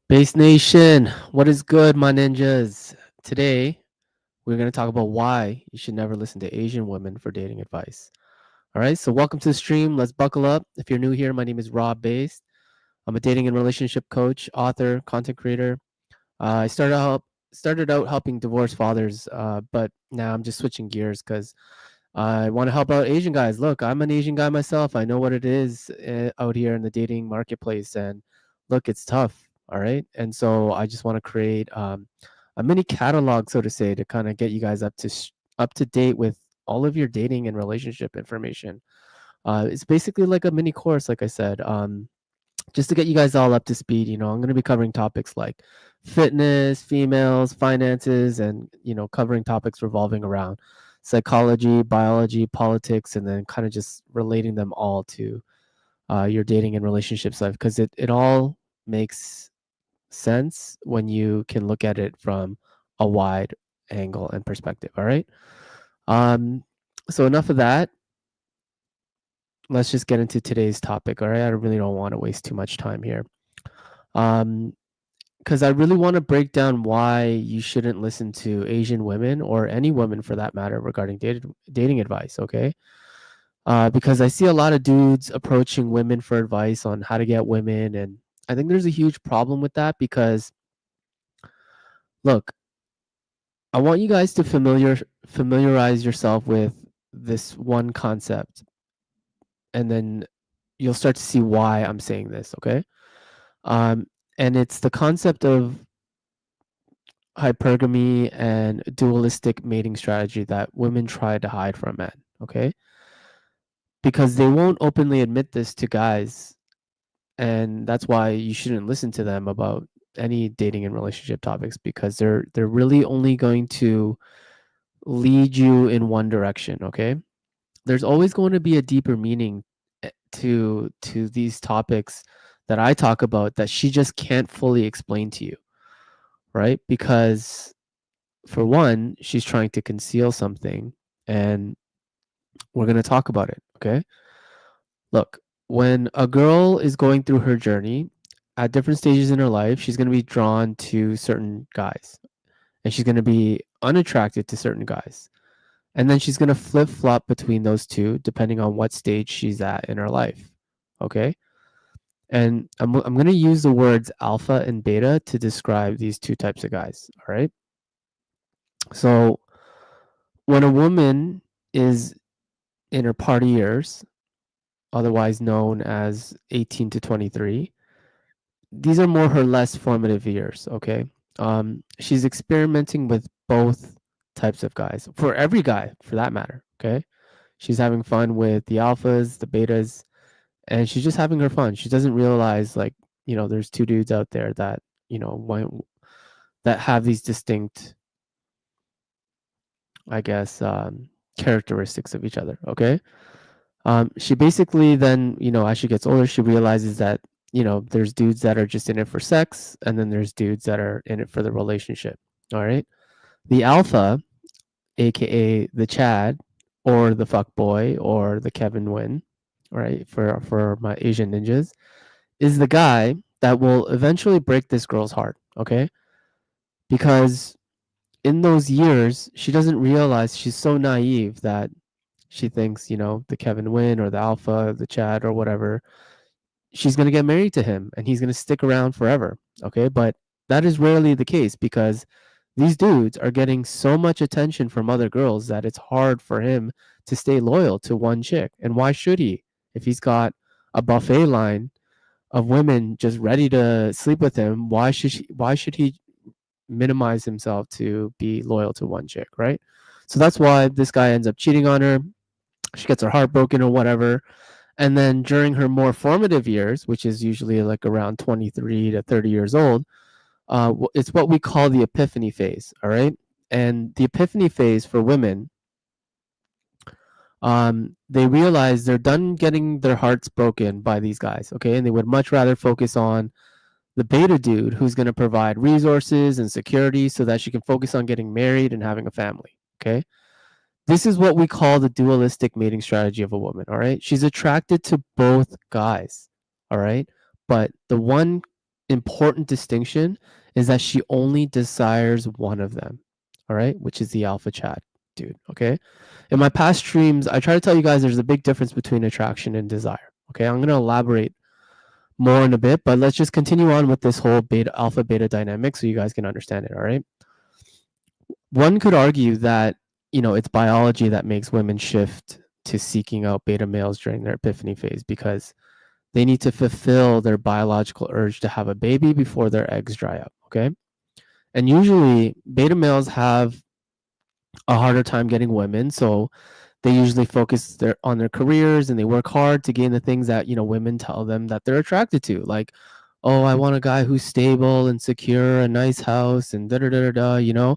Base Nation, what is good, my ninjas? Today, we're going to talk about why you should never listen to Asian women for dating advice. All right, so welcome to the stream. Let's buckle up. If you're new here, my name is Rob Base. I'm a dating and relationship coach, author, content creator. I started out helping divorced fathers, but now I'm just switching gears because I want to help out Asian guys. Look, I'm an Asian guy myself. I know what it is out here in the dating marketplace, and look, it's tough. All right, and so I just want to create a mini catalog, so to say, to kind of get you guys up to date with all of your dating and relationship information. It's basically like a mini course, like I said. Just to get you guys all up to speed, I'm going to be covering topics like fitness, females, finances, and covering topics revolving around psychology, biology, politics, and then kind of just relating them all to your dating and relationships life, because it all makes sense when you can look at it from a wide angle and perspective. All right. Um, so enough of that. Let's just get into today's topic. All right. I really don't want to waste too much time here. Um, because I really want to break down why you shouldn't listen to Asian women or any woman for that matter regarding dating advice. Okay. Because I see a lot of dudes approaching women for advice on how to get women. And I think there's a huge problem with that because, look, I want you guys to familiarize yourself with this one concept, and then you'll start to see why I'm saying this. Okay. Um, and it's the concept of hypergamy and dualistic mating strategy that women try to hide from men, okay? Because they won't openly admit this to guys, and that's why you shouldn't listen to them about any dating and relationship topics, because they're really only going to lead you in one direction, okay? There's always going to be a deeper meaning to these topics that I talk about that she just can't fully explain to you, right? Because for one, she's trying to conceal something, and we're going to talk about it. Okay. Look, when a girl is going through her journey at different stages in her life, she's going to be drawn to certain guys and she's going to be unattracted to certain guys. And then she's going to flip flop between those two depending on what stage she's at in her life. Okay. And I'm going to use the words alpha and beta to describe these two types of guys. All right. So when a woman is in her party years, otherwise known as 18 to 23, these are more her less formative years, okay? She's experimenting with both types of guys, for every guy for that matter, okay? She's having fun with the alphas, the betas, and she's just having her fun. She doesn't realize, like, there's two dudes out there that, that have these distinct, I guess, characteristics of each other, okay? She basically then, as she gets older, she realizes that, there's dudes that are just in it for sex, and then there's dudes that are in it for the relationship. All right. The alpha, aka the Chad, or the fuck boy, or the Kevin Win, right? For my Asian ninjas, is the guy that will eventually break this girl's heart. Okay. Because in those years, she doesn't realize, she's so naive that she thinks, the Kevin Win or the Alpha, the Chad or whatever, she's going to get married to him and he's going to stick around forever. Okay. But that is rarely the case because these dudes are getting so much attention from other girls that it's hard for him to stay loyal to one chick. And why should he? If he's got a buffet line of women just ready to sleep with him, why should he minimize himself to be loyal to one chick, right? So that's why this guy ends up cheating on her. She gets her heart broken or whatever. And then during her more formative years, which is usually like around 23 to 30 years old, it's what we call the epiphany phase. All right. And the epiphany phase for women, they realize they're done getting their hearts broken by these guys. Okay. And they would much rather focus on the beta dude who's going to provide resources and security so that she can focus on getting married and having a family. Okay. This is what we call the dualistic mating strategy of a woman. All right. She's attracted to both guys. All right. But the one important distinction is that she only desires one of them, all right, which is the alpha chat dude, okay? In my past streams, I try to tell you guys there's a big difference between attraction and desire, okay? I'm going to elaborate more in a bit, but let's just continue on with this whole alpha beta dynamic so you guys can understand it, all right? One could argue that, it's biology that makes women shift to seeking out beta males during their epiphany phase because they need to fulfill their biological urge to have a baby before their eggs dry up, okay? And usually beta males have a harder time getting women, so they usually focus on their careers and they work hard to gain the things that, women tell them that they're attracted to. Like, oh, I want a guy who's stable and secure, a nice house, and da da da da,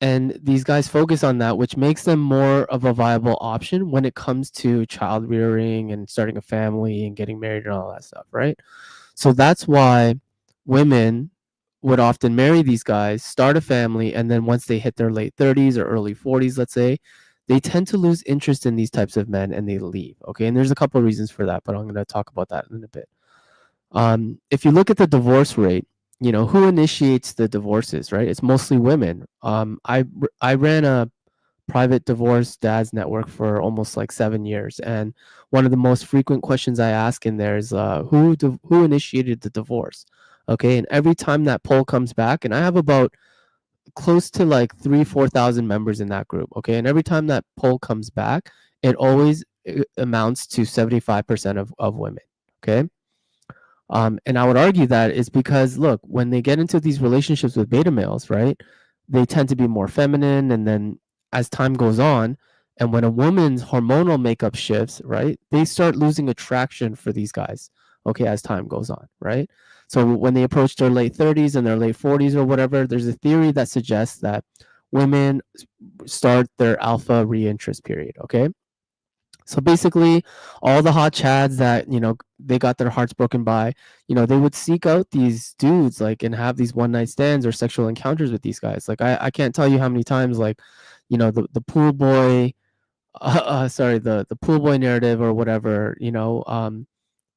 and these guys focus on that, which makes them more of a viable option when it comes to child rearing and starting a family and getting married and all that stuff, right? So that's why women would often marry these guys, start a family, and then once they hit their late 30s or early 40s, let's say, they tend to lose interest in these types of men and they leave. Okay. And there's a couple of reasons for that, but I'm going to talk about that in a bit. If you look at the divorce rate, who initiates the divorces, right? It's mostly women. I ran a private divorce dads network for almost like 7 years, and one of the most frequent questions I ask in there is who initiated the divorce. Okay, and every time that poll comes back, and I have about close to like 3,000-4,000 members in that group. Okay, and every time that poll comes back, it always amounts to 75% of women. Okay. And I would argue that it's because, look, when they get into these relationships with beta males, right, they tend to be more feminine. And then as time goes on, and when a woman's hormonal makeup shifts, right, they start losing attraction for these guys, okay, as time goes on, right? So when they approach their late 30s and their late 40s or whatever, there's a theory that suggests that women start their alpha reinterest period, okay? So basically, all the hot chads that, they got their hearts broken by, they would seek out these dudes like and have these one night stands or sexual encounters with these guys. Like I can't tell you how many times like, the pool boy, sorry, the pool boy narrative or whatever,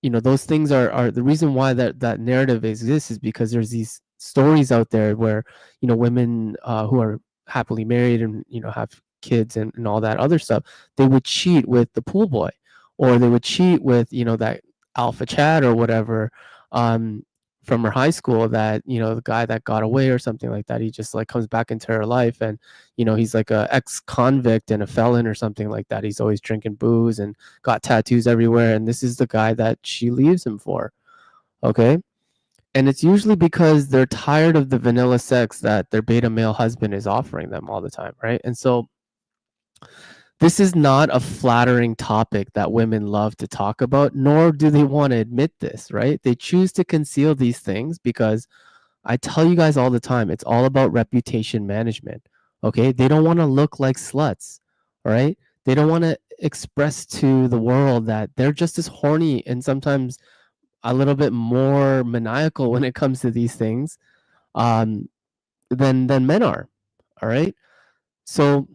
those things are the reason why that narrative exists is because there's these stories out there where, women who are happily married and, have kids and all that other stuff, they would cheat with the pool boy or they would cheat with, that alpha chat or whatever from her high school that, the guy that got away or something like that, he just like comes back into her life and, he's like a ex-convict and a felon or something like that. He's always drinking booze and got tattoos everywhere. And this is the guy that she leaves him for. Okay. And it's usually because they're tired of the vanilla sex that their beta male husband is offering them all the time. Right. And so this is not a flattering topic that women love to talk about, nor do they want to admit this, right? They choose to conceal these things because I tell you guys all the time, it's all about reputation management. Okay. They don't want to look like sluts. All right. They don't want to express to the world that they're just as horny and sometimes a little bit more maniacal when it comes to these things than men are. All right. So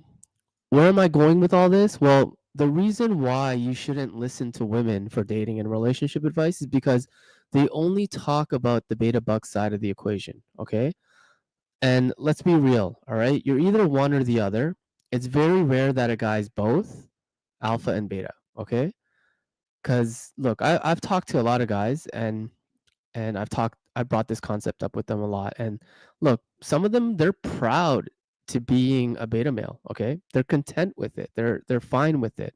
where am I going with all this? Well, the reason why you shouldn't listen to women for dating and relationship advice is because they only talk about the beta buck side of the equation. Okay. And let's be real, all right? You're either one or the other. It's very rare that a guy's both alpha and beta, okay? Because look, I've talked to a lot of guys and I brought this concept up with them a lot. And look, some of them they're proud to being a beta male, okay? They're content with it. They're fine with it.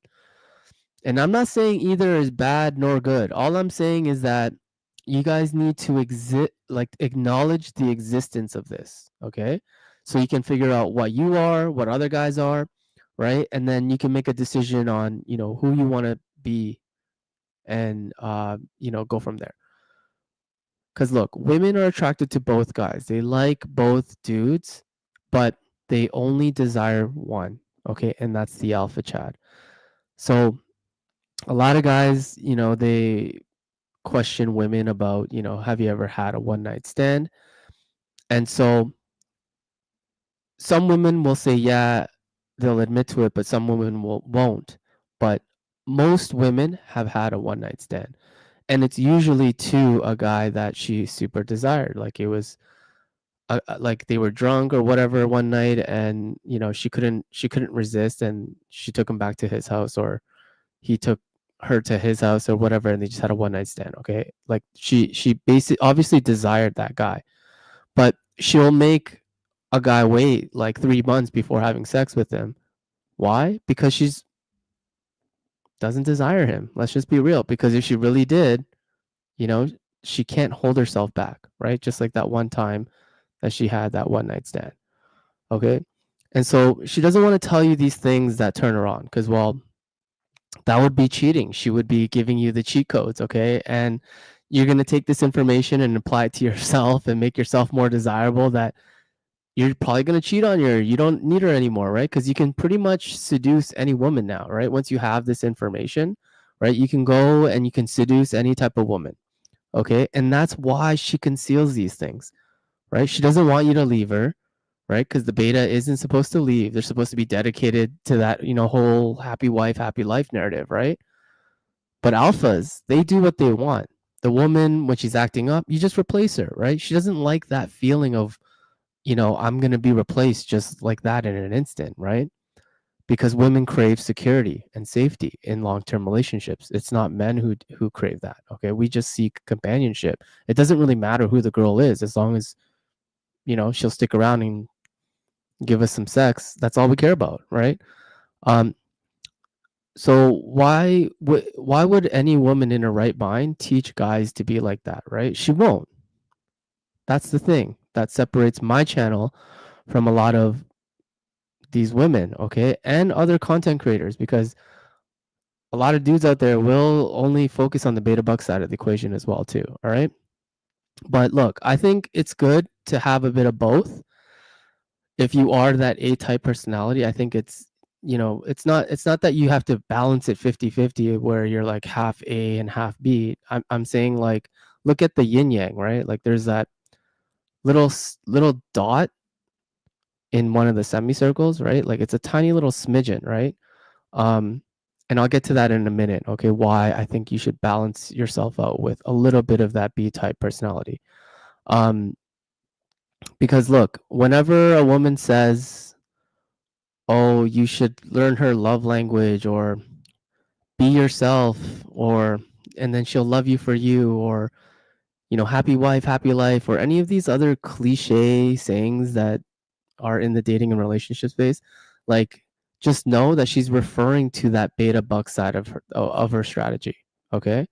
And I'm not saying either is bad nor good. All I'm saying is that you guys need to acknowledge the existence of this, okay? So you can figure out what you are, what other guys are, right? And then you can make a decision on, who you want to be and go from there. Cuz look, women are attracted to both guys. They like both dudes, but they only desire one, okay? And that's the alpha Chad. So a lot of guys, they question women about, have you ever had a one night stand? And so some women will say, yeah, they'll admit to it, but some women won't. But most women have had a one night stand. and it's usually to a guy that she super desired. Like it was like they were drunk or whatever one night, and she couldn't resist, and she took him back to his house, or he took her to his house or whatever, and they just had a one night stand. Okay, like she basically obviously desired that guy, but she'll make a guy wait like 3 months before having sex with him. Why? Because she's doesn't desire him. Let's just be real. Because if she really did, you know, she can't hold herself back, right? Just like that one time that she had that one night stand. Okay. And so she doesn't want to tell you these things that turn her on because, well, that would be cheating. She would be giving you the cheat codes. Okay. And you're going to take this information and apply it to yourself and make yourself more desirable, that you're probably going to cheat on her. You don't need her anymore, right? Because you can pretty much seduce any woman now, right? Once you have this information, right? You can go and you can seduce any type of woman. Okay. And that's why she conceals these things, right? She doesn't want you to leave her, right? Because the beta isn't supposed to leave. They're supposed to be dedicated to that, whole happy wife, happy life narrative, right? But alphas, they do what they want. The woman, when she's acting up, you just replace her, right? She doesn't like that feeling of, I'm going to be replaced just like that in an instant, right? Because women crave security and safety in long-term relationships. It's not men who crave that. Okay, we just seek companionship. It doesn't really matter who the girl is, as long as she'll stick around and give us some sex. That's all we care about, right? Um, so why would any woman in her right mind teach guys to be like that, right? She won't. That's the thing that separates my channel from a lot of these women, okay, and other content creators, because a lot of dudes out there will only focus on the beta buck side of the equation as well too. All right. But look, I think it's good to have a bit of both. If you are that A type personality, I think it's not that you have to balance it 50-50 where you're like half A and half B. I'm saying, like, look at the yin yang, right? Like there's that little dot in one of the semicircles, right? Like it's a tiny little smidgen, right? Um, and I'll get to that in a minute, okay? Why I think you should balance yourself out with a little bit of that B type personality. Because look, whenever a woman says, "Oh, you should learn her love language," or "be yourself," or and then she'll love you for you, or happy wife, happy life, or any of these other cliche sayings that are in the dating and relationship space, like, just know that she's referring to that beta buck side of her strategy. Okay.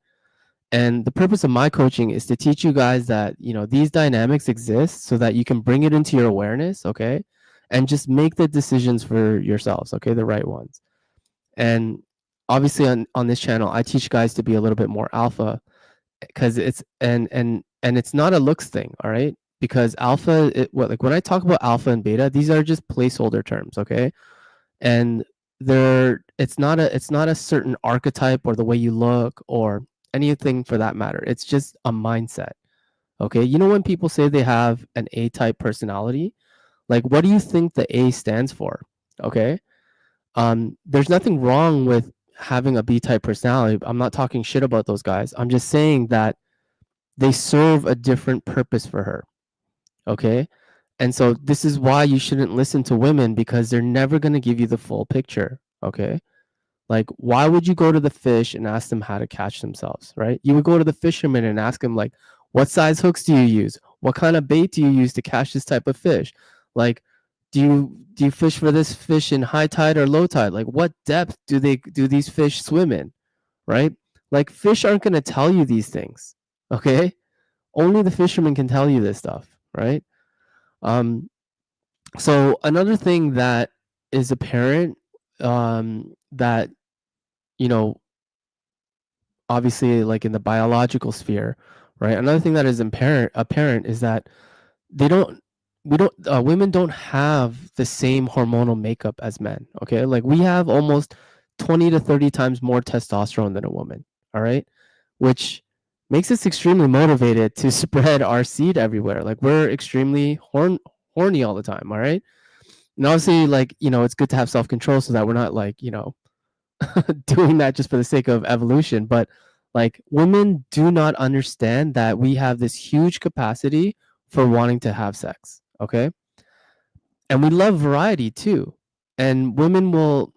And the purpose of my coaching is to teach you guys that, these dynamics exist so that you can bring it into your awareness. Okay. And just make the decisions for yourselves. Okay. The right ones. And obviously on this channel, I teach guys to be a little bit more alpha, because it's not a looks thing. All right. Because alpha, like when I talk about alpha and beta, these are just placeholder terms. Okay. And it's not a certain archetype or the way you look or anything for that matter. It's just a mindset. Okay. When people say they have an A type personality, like, what do you think the A stands for? Okay. There's nothing wrong with having a B type personality. I'm not talking shit about those guys. I'm just saying that they serve a different purpose for her. Okay. And so this is why you shouldn't listen to women, because they're never going to give you the full picture. Okay. Like, why would you go to the fish and ask them how to catch themselves, right? You would go to the fisherman and ask him, like, what size hooks do you use? What kind of bait do you use to catch this type of fish? Like, do you fish for this fish in high tide or low tide? Like, what depth do these fish swim in, right? Like, fish aren't going to tell you these things. Okay. Only the fisherman can tell you this stuff, right? So another thing that is apparent, that, obviously, like in the biological sphere, right? Another thing that is apparent is that they don't, we don't, women don't have the same hormonal makeup as men. Okay. Like, we have almost 20 to 30 times more testosterone than a woman. All right. Which makes us extremely motivated to spread our seed everywhere. Like, we're extremely horny all the time. All right. And obviously, like, it's good to have self-control so that we're not, like, doing that just for the sake of evolution. But Like, women do not understand that we have this huge capacity for wanting to have sex, okay? And we love variety too. And women will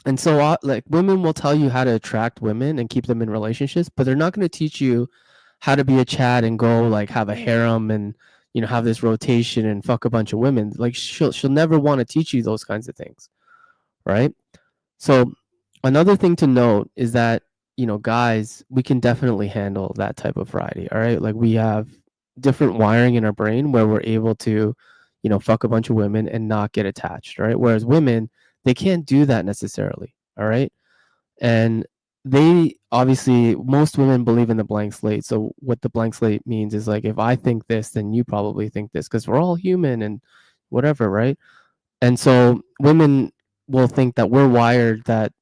and so like women will tell you how to attract women and keep them in relationships, but they're not going to teach you how to be a Chad and go like have a harem and have this rotation and fuck a bunch of women. Like she'll never want to teach you those kinds of things, right? So another thing to note is that guys, we can definitely handle that type of variety. All right, like we have different wiring in our brain where we're able to fuck a bunch of women and not get attached, right? Whereas women, they can't do that necessarily. All right, and they obviously, most women believe in the blank slate. So what the blank slate means is like, if I think this, then you probably think this, because we're all human and whatever, right? And so women will think that we're wired that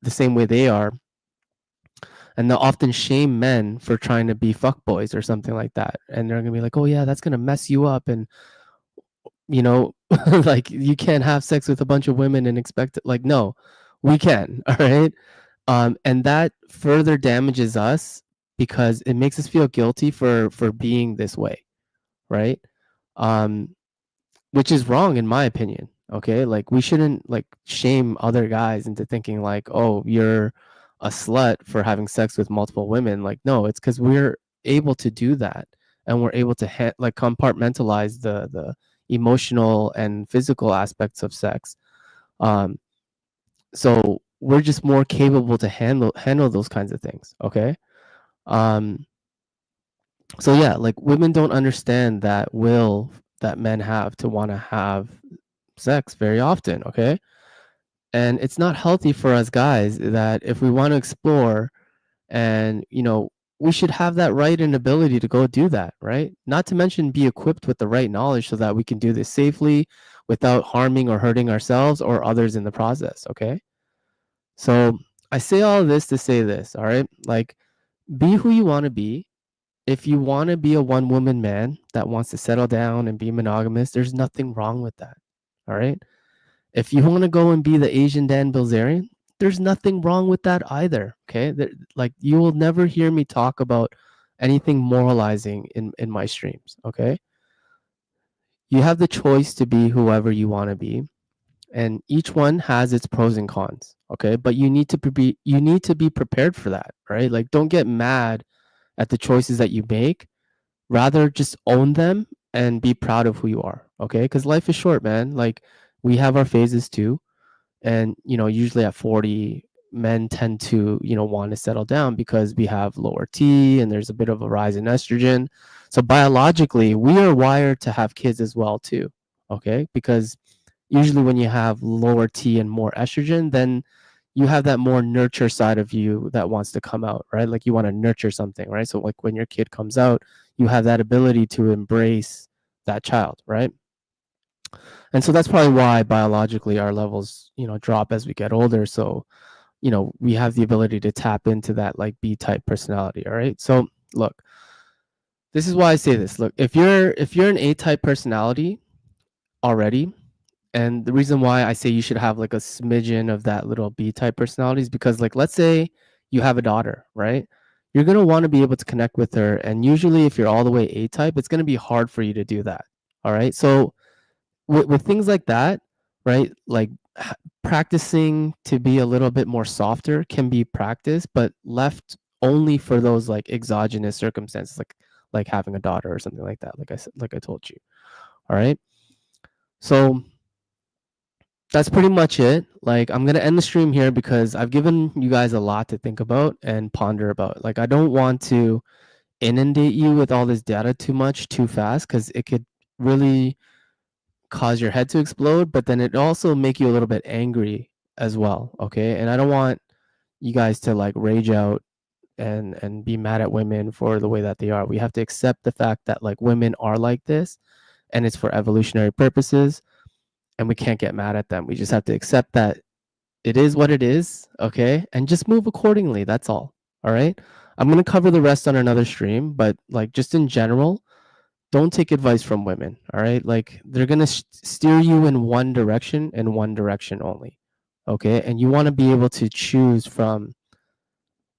the same way they are, and they'll often shame men for trying to be fuckboys or something like that. And they're gonna be like, "Oh yeah, that's gonna mess you up," and like you can't have sex with a bunch of women and expect it. Like, no, we can. All right, and that further damages us because it makes us feel guilty for being this way, right? Um, which is wrong in my opinion. Okay, like we shouldn't like shame other guys into thinking like, oh, you're a slut for having sex with multiple women. Like, no, it's because we're able to do that, and we're able to like compartmentalize the emotional and physical aspects of sex. um so we're just more capable to handle those kinds of things. Okay. um so yeah, like women don't understand that will that men have to want to have sex very often. Okay, and it's not healthy for us guys that if we want to explore, and we should have that right and ability to go do that, right? Not to mention be equipped with the right knowledge so that we can do this safely without harming or hurting ourselves or others in the process. Okay, so I say all of this to say this. All right, like, be who you want to be. If you want to be a one woman man that wants to settle down and be monogamous, there's nothing wrong with that. All right. If you want to go and be the Asian Dan Bilzerian, there's nothing wrong with that either. Okay. Like, you will never hear me talk about anything moralizing in my streams. Okay. You have the choice to be whoever you want to be, and each one has its pros and cons. Okay. But you need to be prepared for that, right? Like, don't get mad at the choices that you make. Rather, just own them and be proud of who you are. Okay, because life is short, man. Like, we have our phases too, and usually at 40, men tend to want to settle down because we have lower T and there's a bit of a rise in estrogen. So biologically, we are wired to have kids as well too. Okay, because usually when you have lower T and more estrogen, then you have that more nurture side of you that wants to come out, right? Like, you want to nurture something, right? So like when your kid comes out, you have that ability to embrace that child, right? And so that's probably why biologically our levels, drop as we get older. So, we have the ability to tap into that like B type personality. All right. So look, this is why I say this. Look, if you're an A type personality already, and the reason why I say you should have like a smidgen of that little B type personality is because, like, let's say you have a daughter, right? You're going to want to be able to connect with her. And usually, if you're all the way A type, it's going to be hard for you to do that. All right. So, with things like that, right? Like, practicing to be a little bit more softer can be practiced, but left only for those like exogenous circumstances, like having a daughter or something like that. Like I said, like I told you. All right. So that's pretty much it. Like, I'm gonna end the stream here because I've given you guys a lot to think about and ponder about. Like, I don't want to inundate you with all this data too much too fast, because it could really cause your head to explode, but then it also make you a little bit angry as well. Okay. And I don't want you guys to like rage out and be mad at women for the way that they are. We have to accept the fact that like women are like this, and it's for evolutionary purposes, and we can't get mad at them. We just have to accept that it is what it is, okay? And just move accordingly. That's all. All right. I'm going to cover the rest on another stream, but like, just in general, don't take advice from women. All right. Like, they're going to steer you in one direction and one direction only. Okay. And you want to be able to choose from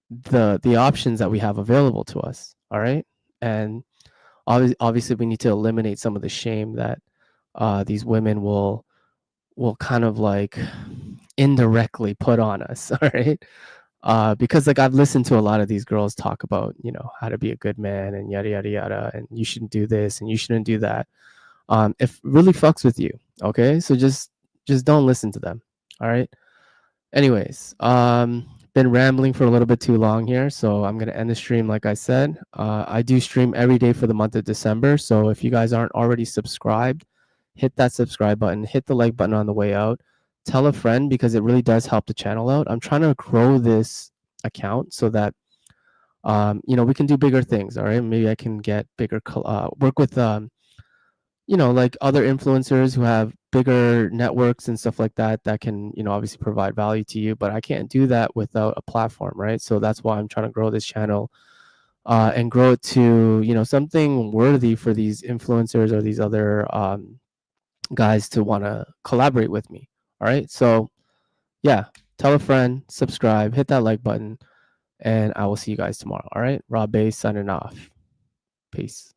the options that we have available to us. All right. And obviously we need to eliminate some of the shame that these women will kind of like indirectly put on us. All right. Because like I've listened to a lot of these girls talk about, how to be a good man and yada yada yada, and you shouldn't do this and you shouldn't do that. It really fucks with you. Okay, so just don't listen to them. All right. Anyways, been rambling for a little bit too long here, so I'm gonna end the stream. Like I said, I do stream every day for the month of December. So if you guys aren't already subscribed, hit that subscribe button, hit the like button on the way out, tell a friend because it really does help the channel out. I'm trying to grow this account so that we can do bigger things. All right, maybe I can get bigger, work with like other influencers who have bigger networks and stuff like that that can, obviously provide value to you. But I can't do that without a platform, right? So that's why I'm trying to grow this channel and grow it to, something worthy for these influencers or these other guys to want to collaborate with me. All right. So yeah, tell a friend, subscribe, hit that like button, and I will see you guys tomorrow. All right. Rob Bass signing off. Peace.